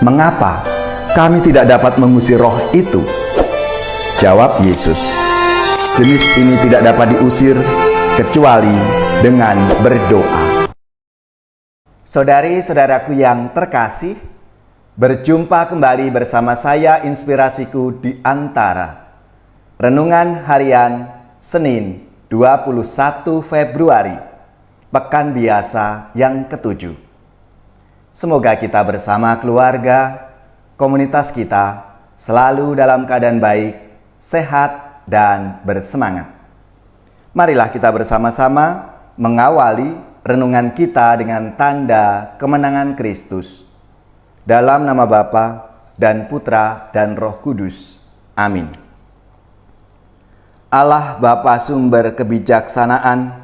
"Mengapa kami tidak dapat mengusir roh itu?" Jawab Yesus, "Jenis ini tidak dapat diusir kecuali dengan berdoa." Saudari-saudaraku yang terkasih, berjumpa kembali bersama saya Inspirasiku di Antara. Renungan harian Senin 21 Februari, Pekan Biasa yang ke-7. Semoga kita bersama keluarga, komunitas kita selalu dalam keadaan baik, sehat, dan bersemangat. Marilah kita bersama-sama mengawali renungan kita dengan tanda kemenangan Kristus. Dalam nama Bapa dan Putra dan Roh Kudus. Amin. Allah Bapa sumber kebijaksanaan,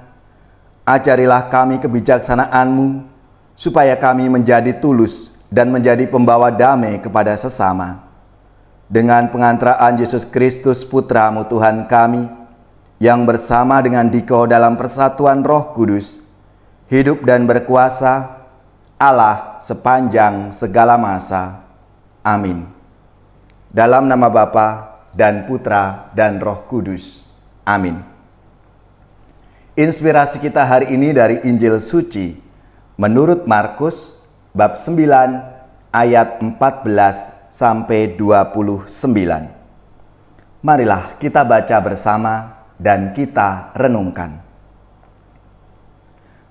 ajarilah kami kebijaksanaan-Mu, supaya kami menjadi tulus dan menjadi pembawa damai kepada sesama. Dengan pengantaraan Yesus Kristus Putra-Mu Tuhan kami, yang bersama dengan Diko dalam persatuan Roh Kudus, hidup dan berkuasa, Allah sepanjang segala masa. Amin. Dalam nama Bapa dan Putra dan Roh Kudus. Amin. Inspirasi kita hari ini dari Injil Suci menurut Markus bab 9 ayat 14 sampai 29. Marilah kita baca bersama dan kita renungkan.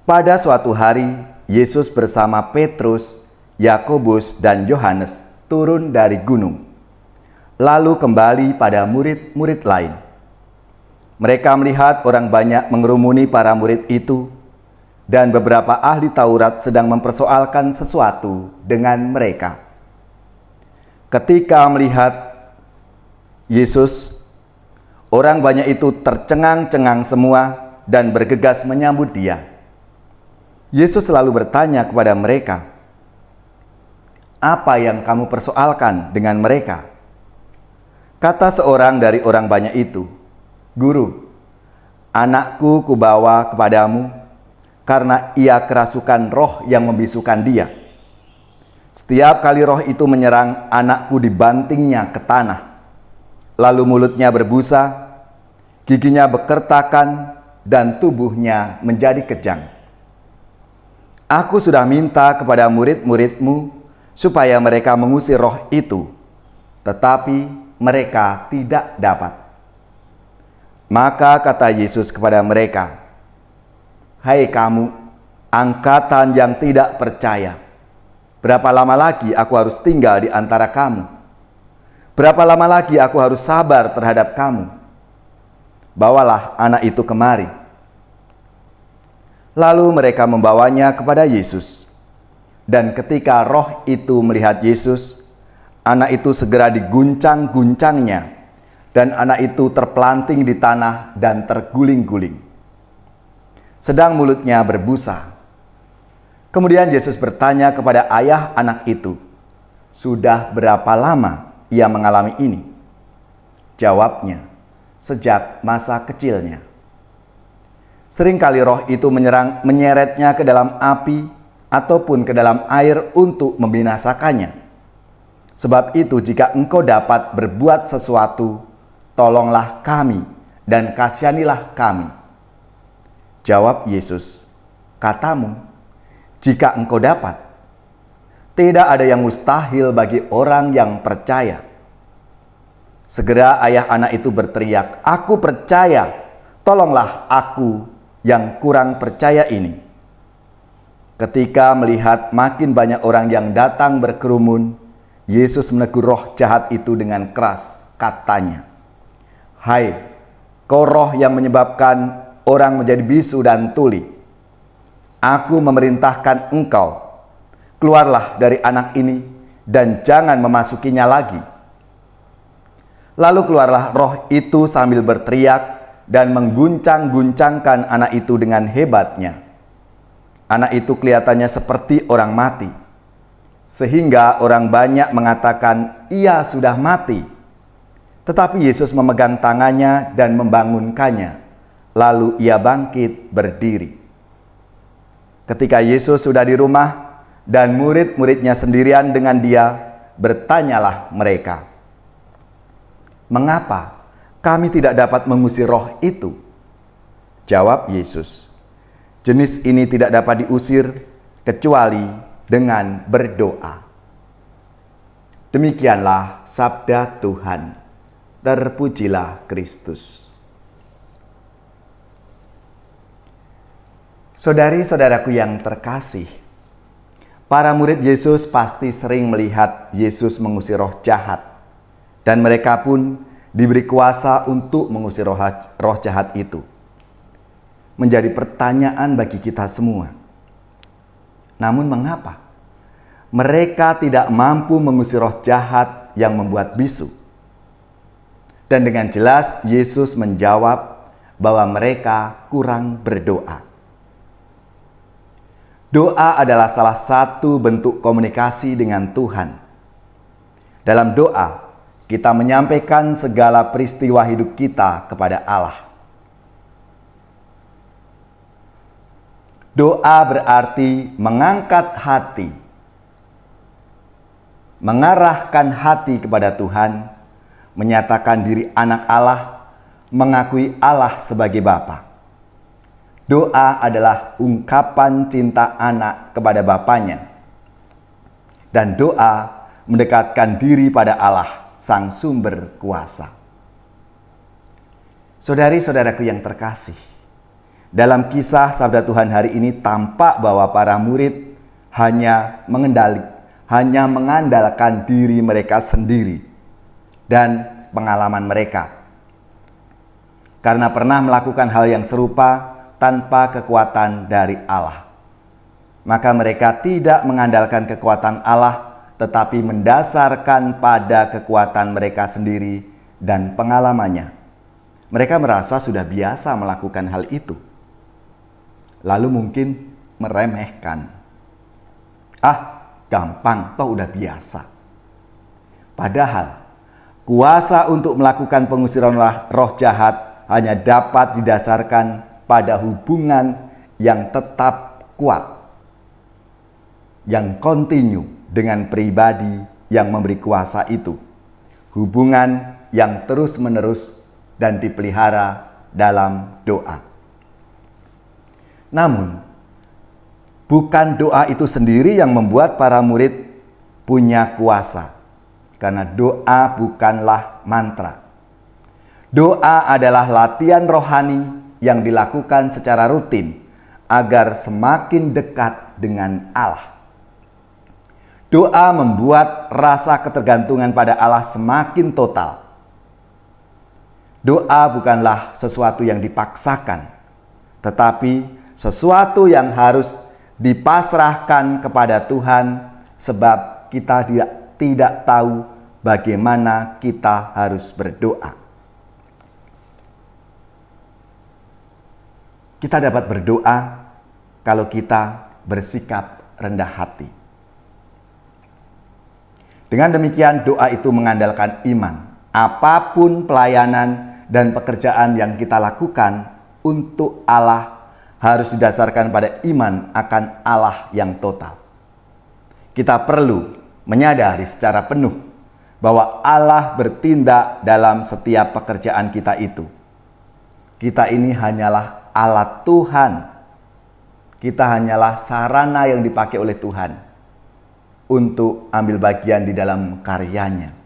Pada suatu hari, Yesus bersama Petrus, Yakobus, dan Yohanes turun dari gunung, lalu kembali pada murid-murid lain. Mereka melihat orang banyak mengerumuni para murid itu, dan beberapa ahli Taurat sedang mempersoalkan sesuatu dengan mereka. Ketika melihat Yesus, orang banyak itu tercengang-cengang semua dan bergegas menyambut Dia. Yesus selalu bertanya kepada mereka, "Apa yang kamu persoalkan dengan mereka?" Kata seorang dari orang banyak itu, "Guru, anakku kubawa kepadamu karena ia kerasukan roh yang membisukan dia. Setiap kali roh itu menyerang, anakku dibantingnya ke tanah. Lalu mulutnya berbusa, giginya bekertakan, dan tubuhnya menjadi kejang. Aku sudah minta kepada murid-muridmu supaya mereka mengusir roh itu, tetapi mereka tidak dapat." Maka kata Yesus kepada mereka, "Hai kamu, angkatan yang tidak percaya, berapa lama lagi aku harus tinggal di antara kamu? Berapa lama lagi aku harus sabar terhadap kamu? Bawalah anak itu kemari." Lalu mereka membawanya kepada Yesus. Dan ketika roh itu melihat Yesus, anak itu segera diguncang-guncangnya, dan anak itu terpelanting di tanah dan terguling-guling, sedang mulutnya berbusa. Kemudian Yesus bertanya kepada ayah anak itu, "Sudah berapa lama ia mengalami ini?" Jawabnya, "Sejak masa kecilnya. Seringkali roh itu menyeretnya ke dalam api ataupun ke dalam air untuk membinasakannya. Sebab itu jika engkau dapat berbuat sesuatu, tolonglah kami dan kasihanilah kami." Jawab Yesus, "Katamu, jika engkau dapat. Tidak ada yang mustahil bagi orang yang percaya." Segera ayah anak itu berteriak, "Aku percaya, tolonglah aku yang kurang percaya ini." Ketika melihat makin banyak orang yang datang berkerumun, Yesus menegur roh jahat itu dengan keras. Katanya, "Hai, kau roh yang menyebabkan orang menjadi bisu dan tuli, aku memerintahkan engkau, keluarlah dari anak ini dan jangan memasukinya lagi." Lalu keluarlah roh itu sambil berteriak dan mengguncang-guncangkan anak itu dengan hebatnya. Anak itu kelihatannya seperti orang mati, sehingga orang banyak mengatakan ia sudah mati. Tetapi Yesus memegang tangannya dan membangunkannya, lalu ia bangkit berdiri. Ketika Yesus sudah di rumah dan murid-muridnya sendirian dengan Dia, bertanyalah mereka, "Mengapa kami tidak dapat mengusir roh itu?" Jawab Yesus, "Jenis ini tidak dapat diusir kecuali dengan berdoa." Demikianlah sabda Tuhan. Terpujilah Kristus. Saudari-saudaraku yang terkasih, para murid Yesus pasti sering melihat Yesus mengusir roh jahat, dan mereka pun diberi kuasa untuk mengusir roh jahat itu. Menjadi pertanyaan bagi kita semua. Namun mengapa mereka tidak mampu mengusir roh jahat yang membuat bisu? Dan dengan jelas Yesus menjawab bahwa mereka kurang berdoa. Doa adalah salah satu bentuk komunikasi dengan Tuhan. Dalam doa, kita menyampaikan segala peristiwa hidup kita kepada Allah. Doa berarti mengangkat hati, mengarahkan hati kepada Tuhan, menyatakan diri anak Allah, mengakui Allah sebagai Bapa. Doa adalah ungkapan cinta anak kepada bapaknya. Dan doa mendekatkan diri pada Allah, Sang Sumber Kuasa. Saudari-saudaraku yang terkasih, dalam kisah sabda Tuhan hari ini tampak bahwa para murid hanya mengandalkan diri mereka sendiri dan pengalaman mereka. Karena pernah melakukan hal yang serupa tanpa kekuatan dari Allah, maka mereka tidak mengandalkan kekuatan Allah, tetapi mendasarkan pada kekuatan mereka sendiri dan pengalamannya. Mereka merasa sudah biasa melakukan hal itu, lalu mungkin meremehkan. Gampang, toh udah biasa. Padahal kuasa untuk melakukan pengusiran roh jahat hanya dapat didasarkan pada hubungan yang tetap kuat, yang kontinu dengan pribadi yang memberi kuasa itu. Hubungan yang terus-menerus dan dipelihara dalam doa. Namun, bukan doa itu sendiri yang membuat para murid punya kuasa, karena doa bukanlah mantra. Doa adalah latihan rohani yang dilakukan secara rutin agar semakin dekat dengan Allah. Doa membuat rasa ketergantungan pada Allah semakin total. Doa bukanlah sesuatu yang dipaksakan, tetapi sesuatu yang harus dipasrahkan kepada Tuhan, sebab kita tidak tahu bagaimana kita harus berdoa. Kita dapat berdoa kalau kita bersikap rendah hati. Dengan demikian, doa itu mengandalkan iman. Apapun pelayanan dan pekerjaan yang kita lakukan untuk Allah harus didasarkan pada iman akan Allah yang total. Kita perlu menyadari secara penuh bahwa Allah bertindak dalam setiap pekerjaan kita itu. Kita ini hanyalah alat Tuhan. Kita hanyalah sarana yang dipakai oleh Tuhan untuk ambil bagian di dalam karyanya.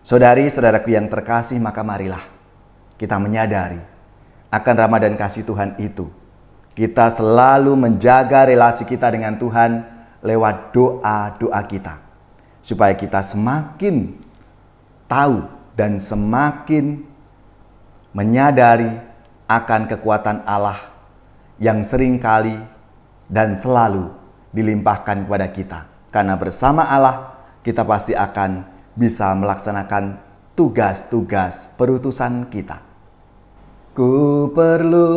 Saudari-saudaraku yang terkasih, maka marilah kita menyadari akan rahmat dan kasih Tuhan itu. Kita selalu menjaga relasi kita dengan Tuhan lewat doa-doa kita, supaya kita semakin tahu dan semakin menyadari akan kekuatan Allah yang seringkali dan selalu dilimpahkan kepada kita. Karena bersama Allah kita pasti akan bisa melaksanakan tugas-tugas perutusan kita. Ku perlu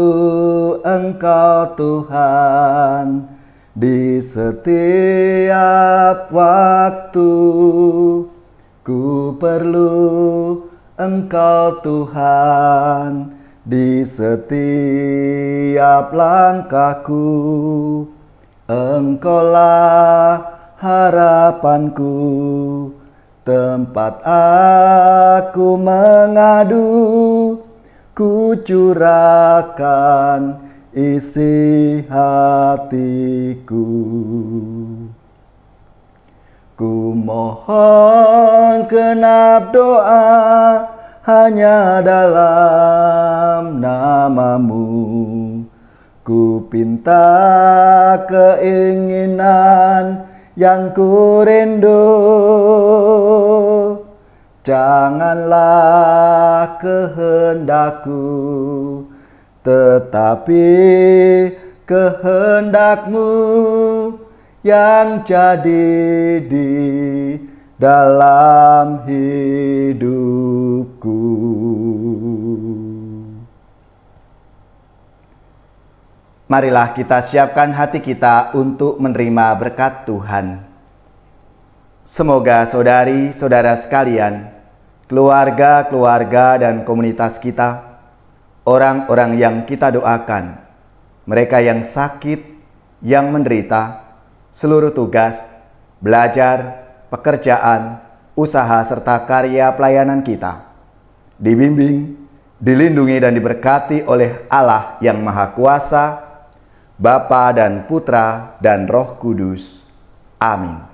Engkau Tuhan di setiap waktu. Ku perlu Engkau Tuhan di setiap langkahku. Engkaulah harapanku, tempat aku mengadu, ku curahkan isi hatiku. Ku mohon genap doa hanya dalam namamu. Ku pinta keinginan yang ku rindu. Janganlah kehendakku, tetapi kehendakmu yang jadi di dalam hidupku. Marilah kita siapkan hati kita untuk menerima berkat Tuhan. Semoga saudari-saudara sekalian, keluarga-keluarga dan komunitas kita, orang-orang yang kita doakan, mereka yang sakit, yang menderita, seluruh tugas, belajar, pekerjaan, usaha serta karya pelayanan kita dibimbing, dilindungi dan diberkati oleh Allah yang Maha Kuasa, Bapa dan Putra dan Roh Kudus. Amin.